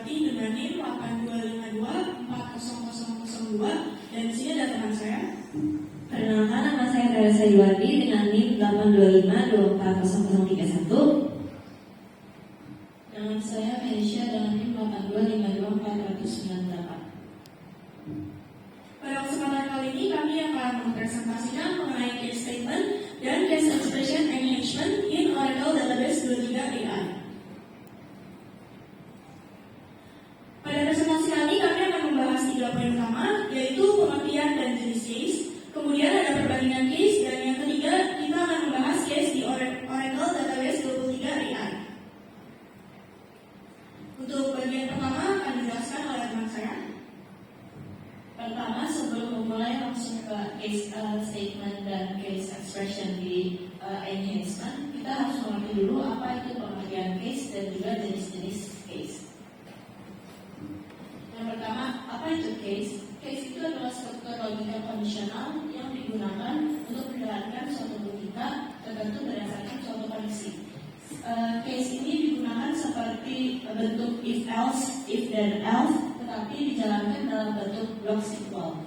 Supriyati dengan NIM 82524002, dan di sini ada teman saya. Perkenalkan, nama saya Teresa Yuwardi dengan NIM 825240031. Dengan saya Meisha dengan NIM 8252498. Pada kesempatan kali ini kami akan mempresentasikan mengenai case statement dan case expression enhancement in Oracle Database 23 AI. Pada presentasi kali akan membahas 3 poin utama, yaitu pengertian dan jenis case, kemudian ada perbandingan case, dan yang ketiga kita akan membahas case di Oracle Database 23 AI. Untuk bagian pertama akan dijelaskan oleh teman saya. Pertama, sebelum memulai langsung ke case statement dan case expression di enhancement, kita harus mengerti dulu apa itu pengertian case dan juga jenis-jenis case. Yang pertama, apa itu case? Case itu adalah struktur logika kondisional yang digunakan untuk menjalankan suatu logika tertentu berdasarkan suatu kondisi. Case ini digunakan seperti bentuk if else, if then else, tetapi dijalankan dalam bentuk block SQL.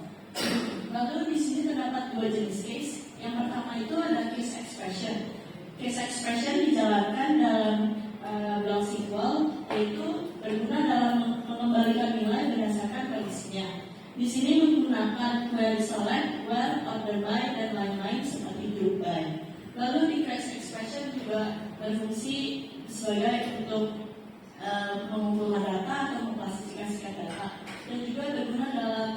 Lalu di sini terdapat 2 jenis case. Yang pertama itu ada case expression. Case expression dijalankan dalam block SQL, yaitu berguna dalam mengembalikan nilai berdasarkan kondisinya. Di sini menggunakan query select, where, order by, dan lain-lain seperti group by. Lalu di case expression juga berfungsi sebagai untuk mengumpulkan data atau mengklasifikasikan data, dan juga berguna dalam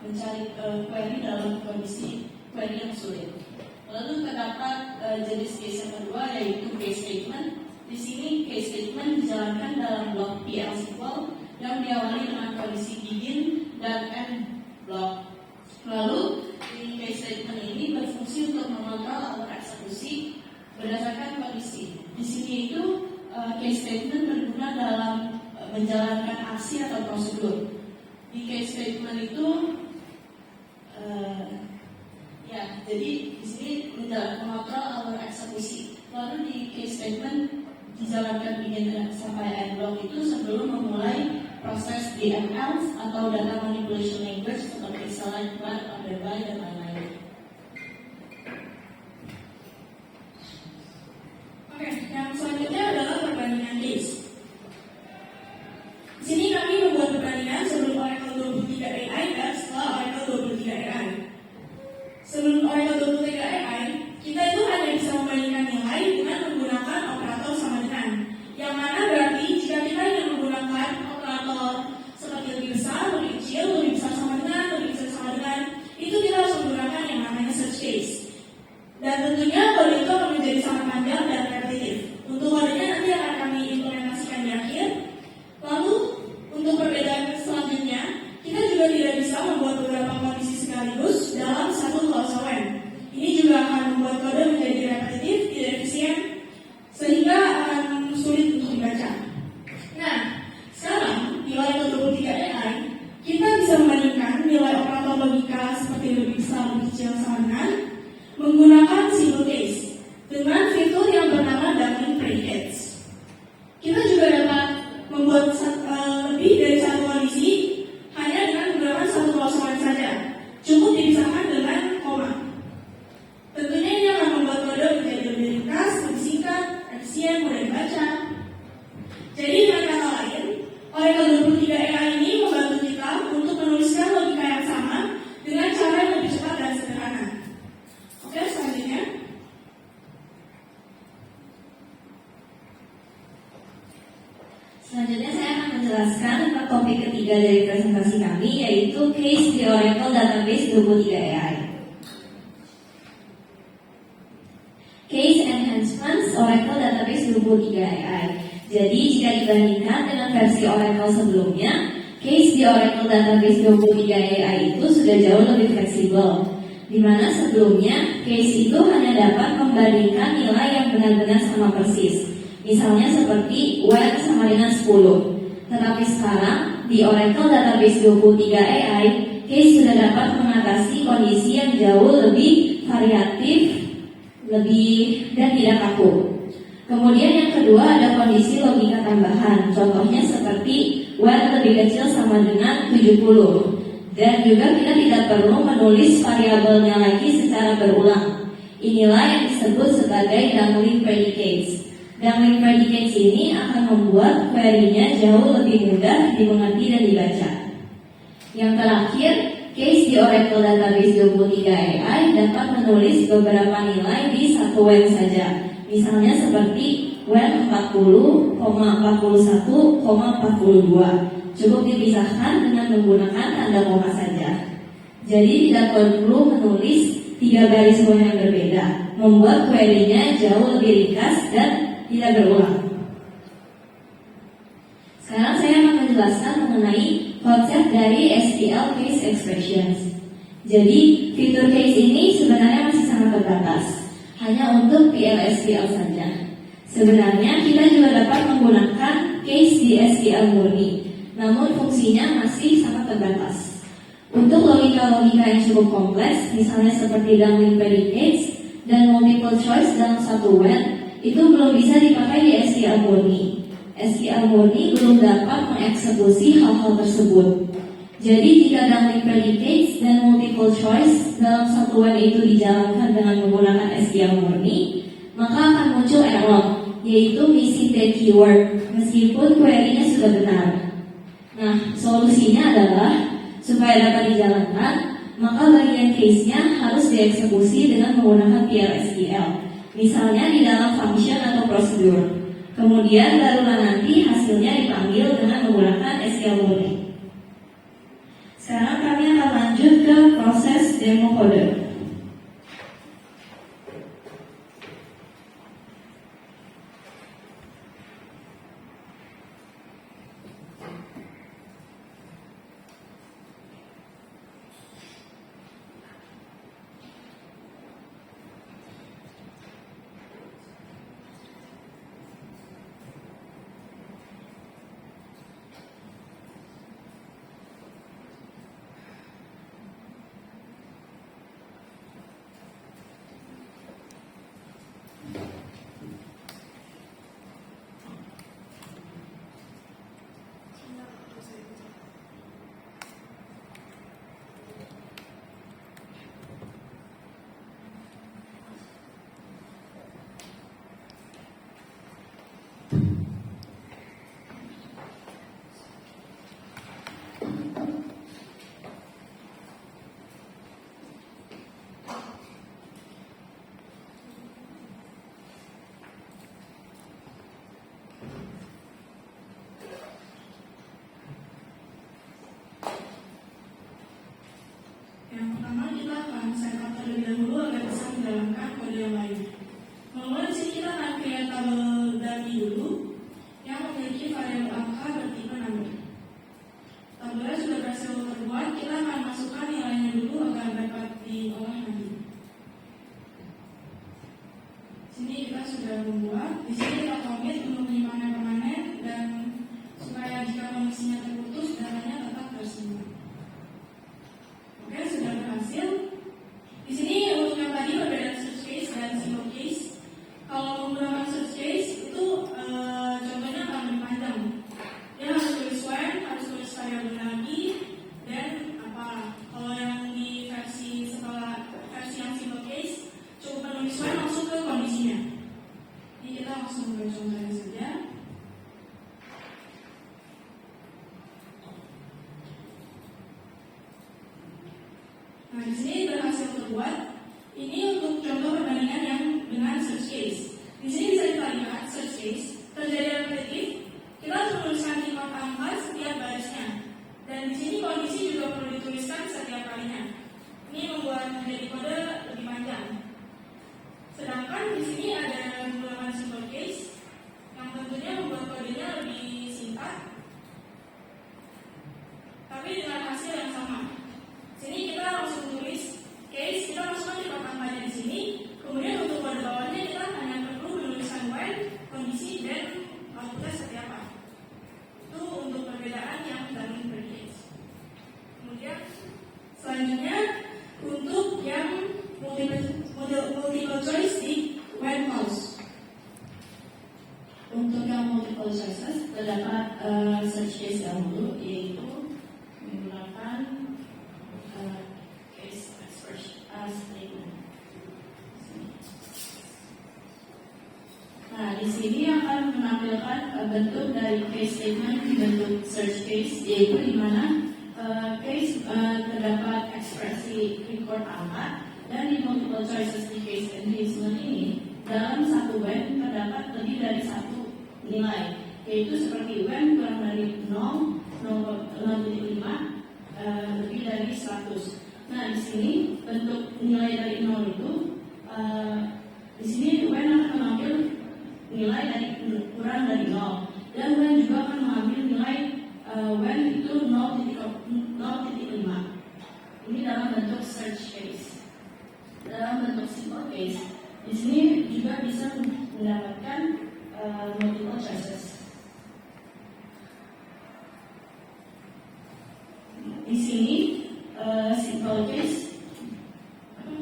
mencari query dalam kondisi query yang sulit. Lalu terdapat jenis case yang kedua, yaitu case statement. Di sini case statement dijalankan dalam blok PL SQL yang diawali dengan kondisi begin dan end blok. Lalu di case statement ini berfungsi untuk mengontrol alur eksekusi berdasarkan kondisi. Di sini itu case statement berguna dalam menjalankan aksi atau prosedur. Di case statement itu jadi di sini mengontrol alur eksekusi. Lalu di case statement dijalankan begin sampai end block itu sebelum memulai proses DML atau data manipulation language seperti select, where, order by, dan lain-lain. Oke, yang selanjutnya adalah perbandingan case. Di sini kami membuat perbandingan sebelum Oracle 23 AI dan setelah Oracle 23 AI. Sebelum Oracle 23 AI, kita itu hanya bisa membandingkan nilai dengan menggunakan operator sama dengan, yang mana berarti jika kita ingin menggunakan operator seperti lebih besar, lebih kecil, lebih besar sama dengan, lebih kecil sama dengan, itu kita harus menggunakan yang namanya search case. Dan tentunya kode itu akan menjadi sangat panjang dan repetitif. Untuk kodenya nanti akan kami implementasikan di akhir. Lalu untuk perbedaan selanjutnya, kita juga tidak bisa membuat beberapa kondisi sekaligus dalam satu causal line. Ini juga akan membuat kode menjadi repetitif, tidak efisien, sehingga akan sulit untuk dibaca. Nah, sekarang di Oracle 23 AI, kita bisa membandingkan nilai operator logika seperti lebih besar, lebih kecil sama dengan menggunakan single case dengan fitur yang bernama dumping predicates. Kita juga dapat membuat lebih dari satu kondisi hanya dengan menggunakan satu causal line saja. Cukup dipisahkan dengan koma. Tentunya ini akan membuat kode menjadi lebih ringkas, lebih singkat, efisien, mudah dibaca. Jadi dengan kata lain, Oracle 23 AI ini membantu kita untuk menuliskan logika yang sama dengan cara yang lebih cepat dan sederhana. Oke, selanjutnya. Selanjutnya saya akan menjelaskan tentang topik ketiga dari presentasi kami, yaitu case di Oracle Database 23 AI. Case Enhancements Oracle Database 23 AI. Jadi jika dibandingkan dengan versi Oracle sebelumnya, case di Oracle Database 23 AI itu sudah jauh lebih fleksibel, di mana sebelumnya case itu hanya dapat membandingkan nilai yang benar-benar sama persis. Misalnya seperti where sama dengan 10. Tetapi sekarang di Oracle Database 23 AI, case sudah dapat mengatasi kondisi yang jauh lebih variatif, lebih dan tidak kaku. Kemudian yang kedua ada kondisi logika tambah tambahan. Contohnya seperti when lebih kecil sama dengan 70. Dan juga kita tidak perlu menulis variabelnya lagi secara berulang. Inilah yang disebut sebagai dangling predicates. Dangling predicates ini akan membuat query-nya jauh lebih mudah dimengerti dan dibaca. Yang terakhir, case di Oracle Database 23 AI dapat menulis beberapa nilai di satu when saja. Misalnya seperti when 40,41,42. Cukup dipisahkan dengan menggunakan tanda koma saja. Jadi tidak perlu menulis 3 garis when yang berbeda, membuat query-nya jauh lebih ringkas dan tidak berulang. Sekarang saya akan menjelaskan mengenai konsep dari SQL Case Expressions. Jadi fitur case ini sebenarnya masih sangat terbatas, hanya untuk PL/SQL saja. Sebenarnya kita juga dapat menggunakan case di SQL murni, namun fungsinya masih sangat terbatas. Untuk logika-logika yang cukup kompleks, misalnya seperti dangling predicates dan multiple choice dalam satu when, itu belum bisa dipakai di SQL murni. SQL murni belum dapat mengeksekusi hal-hal tersebut. Jadi jika dangling predicates dan multiple choice dalam satu when itu dijalankan dengan menggunakan SQL murni, maka akan muncul error, yaitu missing the keyword, meskipun query-nya sudah benar. Nah, solusinya adalah supaya dapat dijalankan, maka bagian case-nya harus dieksekusi dengan menggunakan PL/SQL, misalnya di dalam function atau prosedur. Kemudian barulah nanti hasilnya dipanggil dengan menggunakan SQL murni. Sekarang kami akan lanjut ke proses demo kode. Yang pertama kita akan setup terlebih dahulu agar bisa menjalankan kode yang lain. Mula di sini kita akan create tabel dummy dulu yang memiliki variabel angka bertipe number. Tabelnya sudah berhasil terbuat, kita akan masukkan nilainya dulu agar dapat diolah nanti. Sini kita sudah membuat. Di sini kita commit untuk penyimpanan permanen dan supaya jika koneksinya terputus datanya tetap tersimpan. Oke, sudah berhasil. Di sini untuk yang tadi perbedaan search case dan single case. Kalau menggunakan search case itu contohnya akan lebih panjang. Dia harus tulis when, harus tulis variabel lagi, dan apa? Kalau yang di versi yang single case cukup menulis when langsung ke kondisinya. Ini kita langsung ke contohnya saja. Nah, di sini berhasil terbuat. Ini untuk contoh perbandingan yang dengan search case. Di sini bisa kita lihat search case terjadi repetitif. Kita harus menuliskan tipe angka setiap barisnya. Dan di sini kondisi juga perlu dituliskan setiap kalinya. Ini membuat menjadi kode lebih panjang. Sedangkan di sini ada menggunakan simple case yang tentunya membuat kodenya lebih singkat, tapi dengan hasil yang sama. Sini kita langsung tulis case, kita masukkan di angkanya di sini. Kemudian untuk kode bawahnya kita hanya perlu menuliskan when, kondisi, dan outputnya seperti apa. Itu untuk perbedaan yang dangling predicates. Kemudian selanjutnya untuk yang multiple choice di when clause. Untuk yang multiple choices terdapat search case dahulu, yaitu menggunakan case expression statement. Nah, di sini akan menampilkan bentuk dari case statement bentuk search case, yaitu di mana case terdapat ekspresi record angka, dan di multiple choices di case enhancement ini dalam satu when terdapat lebih dari satu nilai, yaitu seperti when kurang dari 0,5 lebih dari 100. Nah, di sini bentuk nilai dari 0 itu di sini when akan mengambil nilai dari kurang dari 0, dan when juga akan mengambil nilai when itu 0,5. Ini dalam bentuk search case. Dalam bentuk simple case, di sini juga bisa mendapatkan multiple choices. Di sini simple case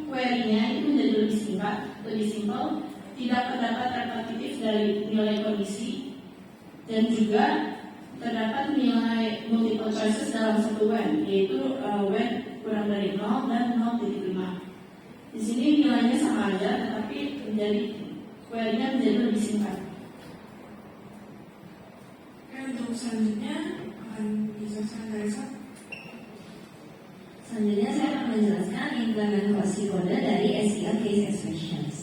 query-nya itu menjadi lebih simpel, tidak terdapat repetitif dari nilai kondisi, dan juga terdapat nilai multiple choices dalam satu when, yaitu when kurang dari 0 dan 0,5. Di sini nilainya sama aja, tetapi menjadi query-nya menjadi lebih singkat. Oke, untuk selanjutnya akan dijelaskan dari Sat. Selanjutnya saya akan menjelaskan implementasi kode dari SQL Case Expressions.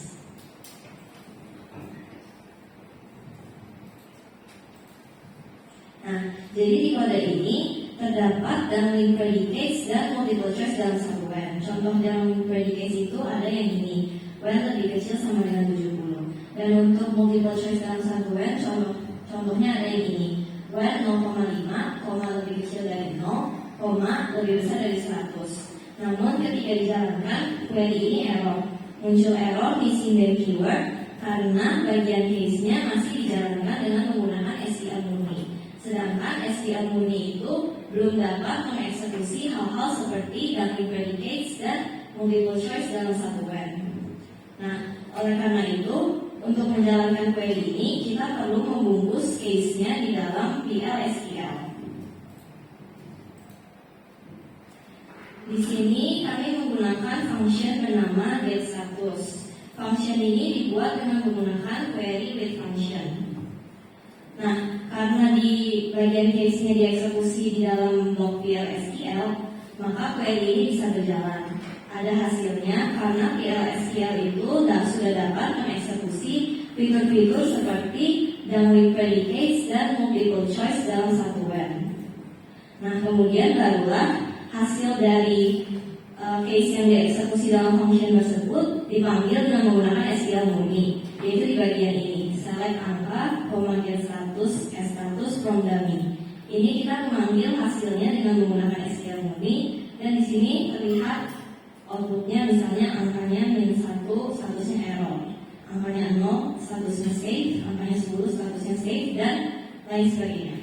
Nah, jadi di kode ini terdapat downlink predicates dan multiple choice dalam satu when. Contoh downlink predicates itu ada yang ini, when lebih kecil sama dengan 70. Dan untuk multiple choice dalam satu when, contohnya ada yang ini, when 0,5, lebih kecil dari 0, lebih besar dari 100. Namun ketika dijalankan, query ini error. Muncul error missing dan keyword karena bagian case-nya masih dijalankan dengan menggunakan SQL murni. Sedangkan SQL murni itu belum dapat mengeksekusi hal-hal seperti downlink predicates dan multiple choice dalam satu when. Nah, oleh karena itu, untuk menjalankan query ini, kita perlu membungkus case-nya di dalam PL/SQL. Di sini kami menggunakan function bernama getStatus. Function ini dibuat dengan menggunakan query with function. Nah, karena di bagian case-nya dieksekusi di dalam blok PL/SQL, maka query ini bisa berjalan. Ada hasilnya karena PL/SQL itu sudah dapat mengeksekusi fitur-fitur seperti downlink predicates dan multiple choice dalam satu when. Nah, kemudian barulah hasil dari case yang dieksekusi dalam function tersebut dipanggil dengan menggunakan SQL murni, yaitu di bagian ini, select angka, getStatus, status from dummy. Ini kita memanggil hasilnya dengan menggunakan SQL murni, dan di sini terlihat outputnya, misalnya angkanya -1 statusnya error, angkanya 0 statusnya safe, angkanya 10 statusnya safe, dan lain sebagainya.